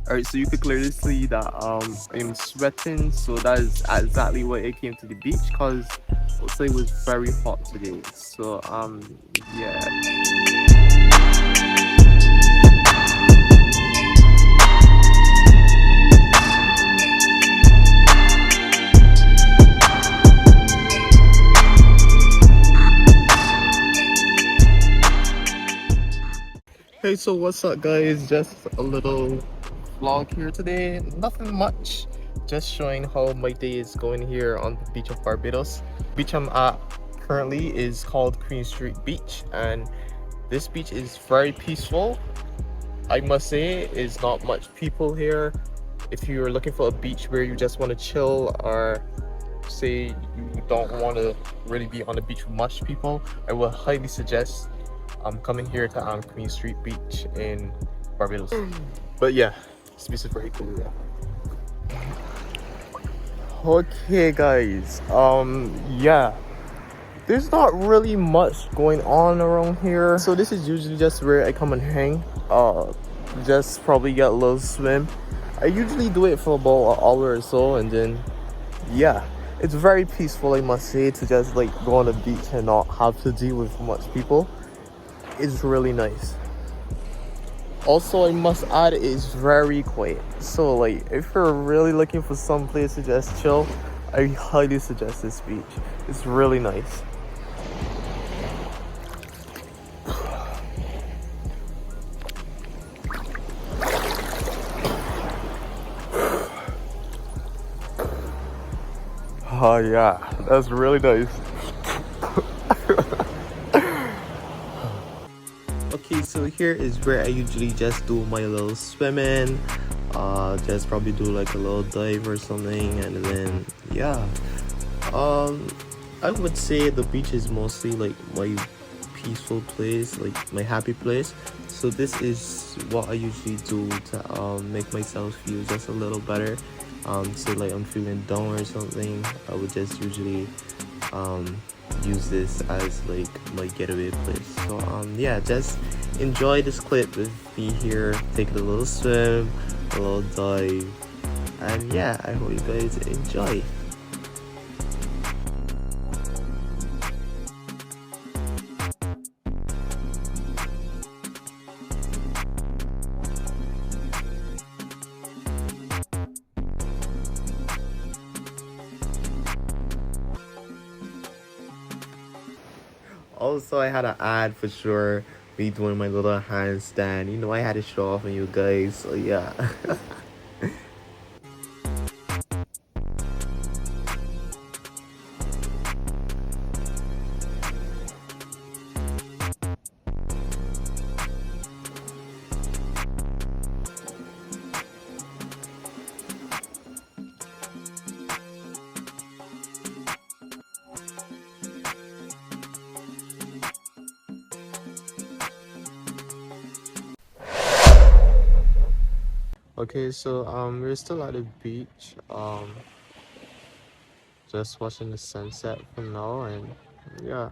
Alright, so you could clearly see that I'm sweating, so that is exactly why I came to the beach, because also it was very hot today. So yeah. Hey, so what's up guys? Just a little vlog here today. Nothing much. Just showing how my day is going here on the beach of Barbados. Beach I'm at currently is called Queen Street Beach, and this beach is very peaceful. I must say, is not much people here. If you're looking for a beach where you just want to chill, or say you don't want to really be on the beach with much people, I would highly suggest coming here to Queen Street Beach in Barbados. But yeah, this beach is very cool. Yeah. Okay guys, yeah, there's not really much going on around here, so this is usually just where I come and hang, just probably get a little swim. I usually do it for about an hour or so, and then yeah, it's very peaceful, I must say, to just like go on the beach and not have to deal with much people. It's really nice. Also, I must add, it's very quiet, so like if you're really looking for some place to just chill, I highly suggest this beach. It's really nice. Oh yeah, that's really nice. Okay, so here is where I usually just do my little swimming. Just probably do like a little dive or something, and then yeah. I would say the beach is mostly like my peaceful place, like my happy place. So this is what I usually do to make myself feel just a little better. Say like I'm feeling down or something, I would just usually use this as like my getaway place. So yeah, just enjoy this clip with me here, take a little swim, a little dive, and yeah, I hope you guys enjoy. Also, I had an ad for sure, me doing my little handstand. You know, I had to show off on you guys, so yeah. Okay, so we're still at the beach, just watching the sunset for now, and yeah.